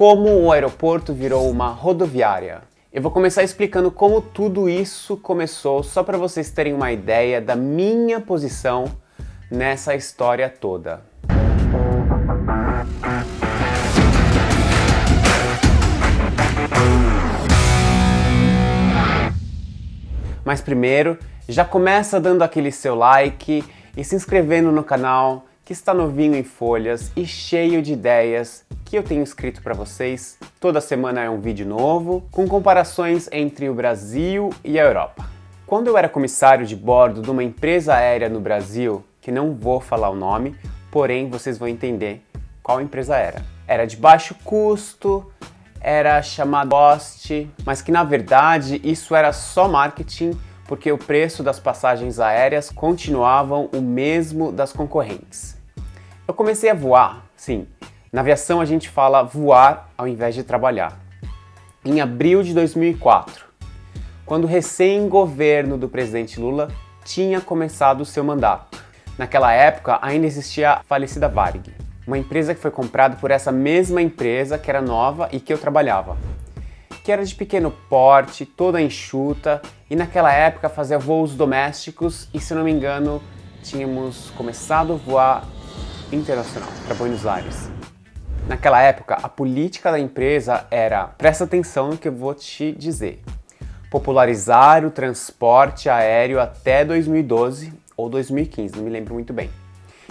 como o aeroporto virou uma rodoviária. Eu vou começar explicando como tudo isso começou, só para vocês terem uma ideia da minha posição nessa história toda. Mas primeiro, já começa dando aquele seu like e se inscrevendo no canal, que está novinho em folhas e cheio de ideias que eu tenho escrito para vocês. Toda semana é um vídeo novo, com comparações entre o Brasil e a Europa. Quando eu era comissário de bordo de uma empresa aérea no Brasil, que não vou falar o nome, porém vocês vão entender qual empresa era. Era de baixo custo, era chamada Lost, mas que na verdade isso era só marketing, porque o preço das passagens aéreas continuavam o mesmo das concorrentes. Eu comecei a voar, sim, na aviação a gente fala voar ao invés de trabalhar, em abril de 2004, quando o recém-governo do presidente Lula tinha começado o seu mandato. Naquela época ainda existia a falecida Varig, uma empresa que foi comprada por essa mesma empresa que era nova e que eu trabalhava, que era de pequeno porte, toda enxuta, e naquela época fazia voos domésticos e, se não me engano, tínhamos começado a voar internacional para Buenos Aires. Naquela época, a política da empresa era, presta atenção no que eu vou te dizer, popularizar o transporte aéreo até 2012 ou 2015, não me lembro muito bem.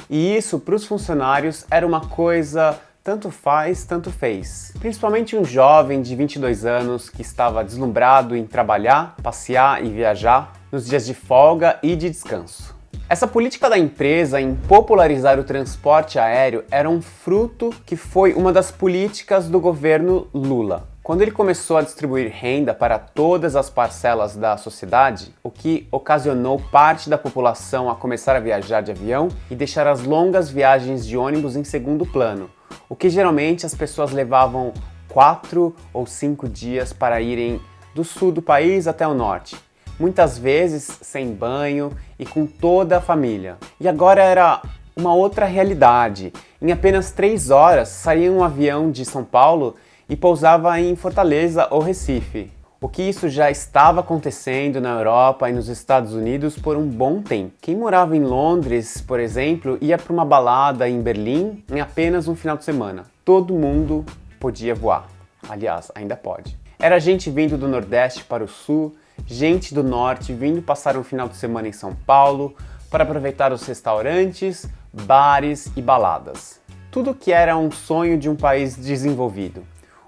E isso, para os funcionários, era uma coisa tanto faz, tanto fez. Principalmente um jovem de 22 anos que estava deslumbrado em trabalhar, passear e viajar nos dias de folga e de descanso. Essa política da empresa em popularizar o transporte aéreo era um fruto que foi uma das políticas do governo Lula. Quando ele começou a distribuir renda para todas as parcelas da sociedade, o que ocasionou parte da população a começar a viajar de avião e deixar as longas viagens de ônibus em segundo plano, o que geralmente as pessoas levavam 4 ou 5 dias para irem do sul do país até o norte, muitas vezes sem banho e com toda a família. E agora era uma outra realidade. Em apenas 3 horas saía um avião de São Paulo e pousava em Fortaleza ou Recife. O que isso já estava acontecendo na Europa e nos Estados Unidos por um bom tempo. Quem morava em Londres, por exemplo, ia para uma balada em Berlim em apenas um final de semana. Todo mundo podia voar. Aliás, ainda pode. Era gente vindo do Nordeste para o Sul, gente do Norte vindo passar um final de semana em São Paulo para aproveitar os restaurantes, bares e baladas. Tudo que era um sonho de um país desenvolvido.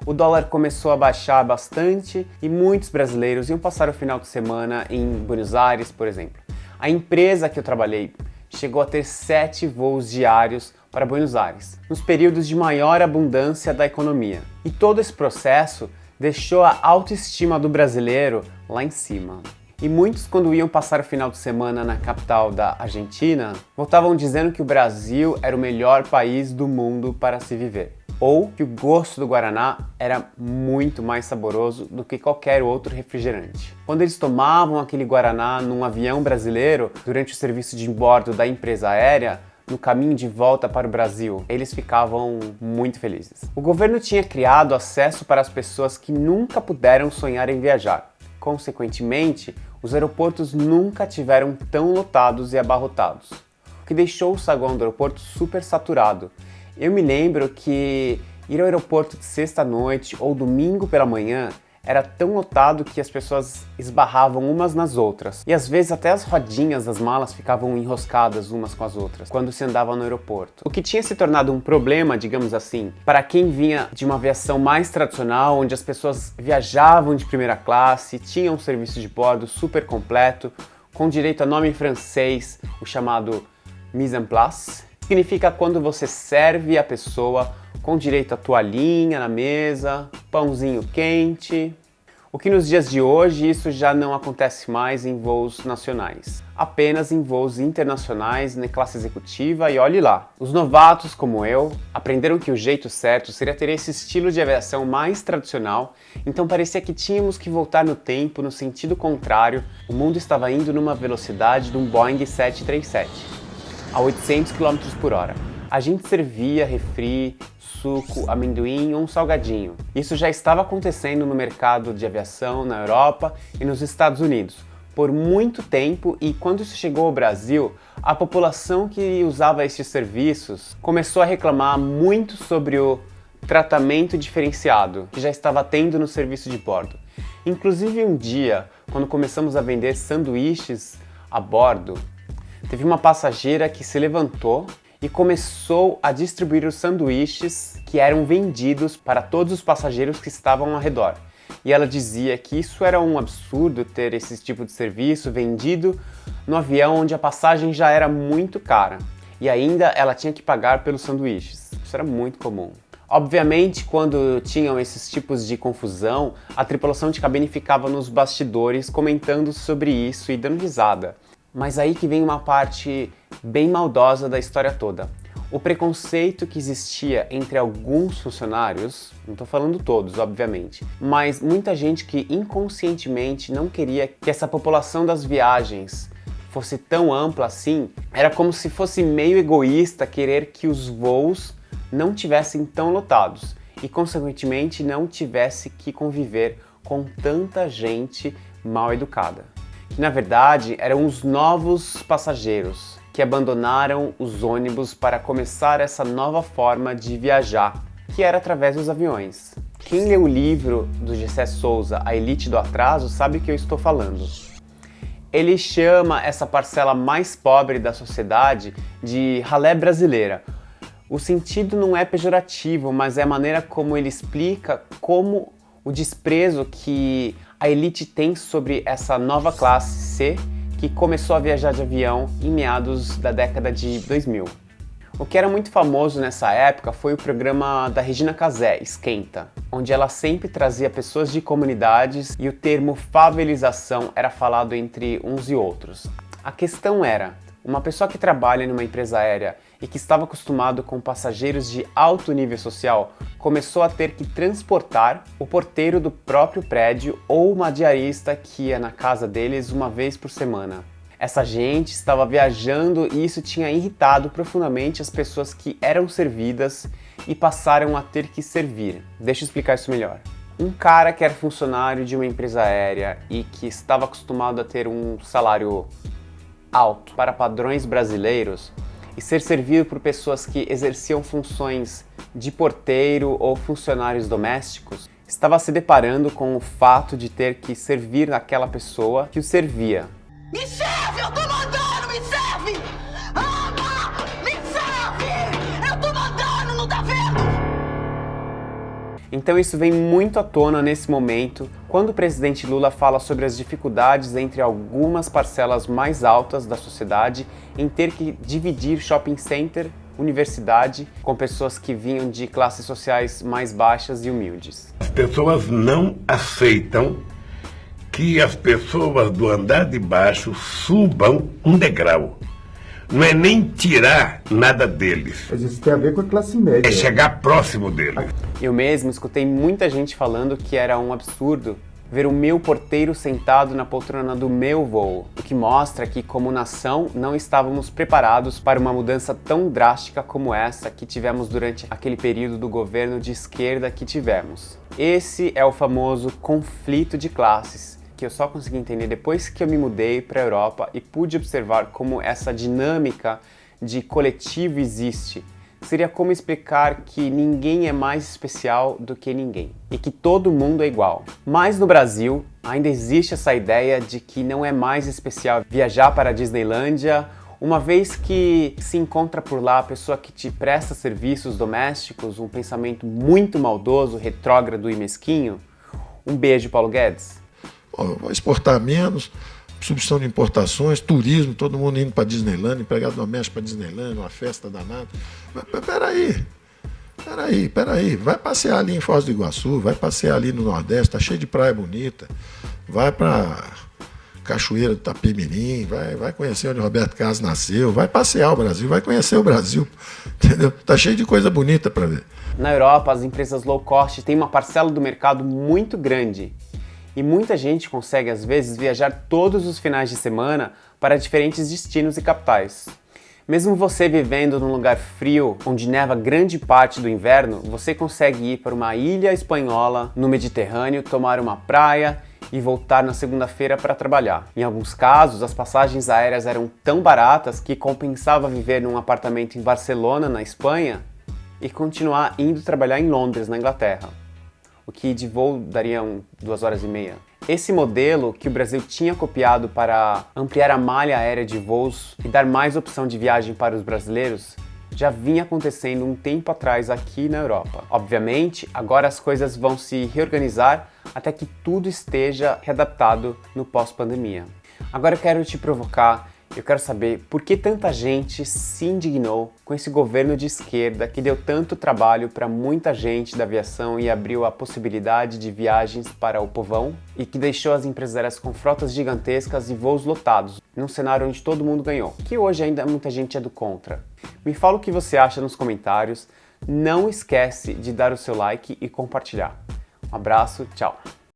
O dólar começou a baixar bastante e muitos brasileiros iam passar o final de semana em Buenos Aires, por exemplo. A empresa que eu trabalhei chegou a ter 7 voos diários para Buenos Aires, nos períodos de maior abundância da economia. E todo esse processo deixou a autoestima do brasileiro lá em cima. E muitos, quando iam passar o final de semana na capital da Argentina, voltavam dizendo que o Brasil era o melhor país do mundo para se viver. Ou que o gosto do Guaraná era muito mais saboroso do que qualquer outro refrigerante. Quando eles tomavam aquele Guaraná num avião brasileiro, durante o serviço de bordo da empresa aérea, no caminho de volta para o Brasil, eles ficavam muito felizes. O governo tinha criado acesso para as pessoas que nunca puderam sonhar em viajar. Consequentemente, os aeroportos nunca tiveram tão lotados e abarrotados, o que deixou o saguão do aeroporto super saturado. Eu me lembro que ir ao aeroporto de sexta-noite ou domingo pela manhã era tão lotado que as pessoas esbarravam umas nas outras. E às vezes até as rodinhas das malas ficavam enroscadas umas com as outras quando se andava no aeroporto. O que tinha se tornado um problema, digamos assim, para quem vinha de uma aviação mais tradicional, onde as pessoas viajavam de primeira classe, tinham um serviço de bordo super completo, com direito a nome em francês, o chamado mise en place. Significa quando você serve a pessoa com direito a toalhinha na mesa, pãozinho quente. O que nos dias de hoje isso já não acontece mais em voos nacionais, apenas em voos internacionais na classe executiva e olhe lá. Os novatos como eu aprenderam que o jeito certo seria ter esse estilo de aviação mais tradicional, então parecia que tínhamos que voltar no tempo no sentido contrário, o mundo estava indo numa velocidade de um Boeing 737, a 800 km por hora. A gente servia refri, suco, amendoim ou um salgadinho. Isso já estava acontecendo no mercado de aviação na Europa e nos Estados Unidos por muito tempo, e quando isso chegou ao Brasil, a população que usava esses serviços começou a reclamar muito sobre o tratamento diferenciado que já estava tendo no serviço de bordo. Inclusive um dia, quando começamos a vender sanduíches a bordo, teve uma passageira que se levantou e começou a distribuir os sanduíches que eram vendidos para todos os passageiros que estavam ao redor. E ela dizia que isso era um absurdo ter esse tipo de serviço vendido no avião onde a passagem já era muito cara. E ainda ela tinha que pagar pelos sanduíches. Isso era muito comum. Obviamente, quando tinham esses tipos de confusão, a tripulação de cabine ficava nos bastidores comentando sobre isso e dando risada. Mas aí que vem uma parte bem maldosa da história toda. O preconceito que existia entre alguns funcionários, não estou falando todos, obviamente, mas muita gente que inconscientemente não queria que essa população das viagens fosse tão ampla assim, era como se fosse meio egoísta querer que os voos não tivessem tão lotados e, consequentemente, não tivesse que conviver com tanta gente mal educada. Que, na verdade, eram os novos passageiros que abandonaram os ônibus para começar essa nova forma de viajar, que era através dos aviões. Quem leu o livro do Gessé Souza, A Elite do Atraso, sabe o que eu estou falando. Ele chama essa parcela mais pobre da sociedade de ralé brasileira. O sentido não é pejorativo, mas é a maneira como ele explica como o desprezo que a elite tem sobre essa nova classe C que começou a viajar de avião em meados da década de 2000. O que era muito famoso nessa época foi o programa da Regina Casé, Esquenta, onde ela sempre trazia pessoas de comunidades e o termo favelização era falado entre uns e outros. A questão era, uma pessoa que trabalha numa empresa aérea e que estava acostumado com passageiros de alto nível social começou a ter que transportar o porteiro do próprio prédio ou uma diarista que ia na casa deles uma vez por semana. Essa gente estava viajando e isso tinha irritado profundamente as pessoas que eram servidas e passaram a ter que servir. Deixa eu explicar isso melhor. Um cara que era funcionário de uma empresa aérea e que estava acostumado a ter um salário alto para padrões brasileiros e ser servido por pessoas que exerciam funções de porteiro ou funcionários domésticos, estava se deparando com o fato de ter que servir aquela pessoa que o servia. Me serve, eu tô mandando, me serve! Me serve! Eu tô mandando, não tá vendo? Então isso vem muito à tona nesse momento, quando o presidente Lula fala sobre as dificuldades entre algumas parcelas mais altas da sociedade em ter que dividir shopping center, universidade, com pessoas que vinham de classes sociais mais baixas e humildes. As pessoas não aceitam que as pessoas do andar de baixo subam um degrau. Não é nem tirar nada deles. Mas isso tem a ver com a classe média. É chegar próximo deles. Eu mesmo escutei muita gente falando que era um absurdo ver o meu porteiro sentado na poltrona do meu voo, o que mostra que, como nação, não estávamos preparados para uma mudança tão drástica como essa que tivemos durante aquele período do governo de esquerda que tivemos. Esse é o famoso conflito de classes, que eu só consegui entender depois que eu me mudei para a Europa e pude observar como essa dinâmica de coletivo existe. Seria como explicar que ninguém é mais especial do que ninguém e que todo mundo é igual. Mas no Brasil ainda existe essa ideia de que não é mais especial viajar para a Disneylândia, uma vez que se encontra por lá a pessoa que te presta serviços domésticos, um pensamento muito maldoso, retrógrado e mesquinho. Um beijo, Paulo Guedes. Vai exportar menos, substituição de importações, turismo, todo mundo indo para Disneylândia, empregado doméstico para Disneylândia, uma festa danada. Peraí, vai passear ali em Foz do Iguaçu, vai passear ali no Nordeste, tá cheio de praia bonita, vai para Cachoeira do Itapemirim, vai conhecer onde Roberto Carlos nasceu, vai passear o Brasil, vai conhecer o Brasil, entendeu? Tá cheio de coisa bonita para ver. Na Europa, as empresas low cost têm uma parcela do mercado muito grande. E muita gente consegue, às vezes, viajar todos os finais de semana para diferentes destinos e capitais. Mesmo você vivendo num lugar frio, onde neva grande parte do inverno, você consegue ir para uma ilha espanhola no Mediterrâneo, tomar uma praia e voltar na segunda-feira para trabalhar. Em alguns casos, as passagens aéreas eram tão baratas que compensava viver num apartamento em Barcelona, na Espanha, e continuar indo trabalhar em Londres, na Inglaterra, o que de voo daria 2 horas e meia. Esse modelo que o Brasil tinha copiado para ampliar a malha aérea de voos e dar mais opção de viagem para os brasileiros já vinha acontecendo um tempo atrás aqui na Europa. Obviamente, agora as coisas vão se reorganizar até que tudo esteja readaptado no pós-pandemia. Agora eu quero te provocar. Eu quero saber por que tanta gente se indignou com esse governo de esquerda que deu tanto trabalho para muita gente da aviação e abriu a possibilidade de viagens para o povão e que deixou as empresas aéreas com frotas gigantescas e voos lotados, num cenário onde todo mundo ganhou, que hoje ainda muita gente é do contra. Me fala o que você acha nos comentários, não esquece de dar o seu like e compartilhar. Um abraço, tchau!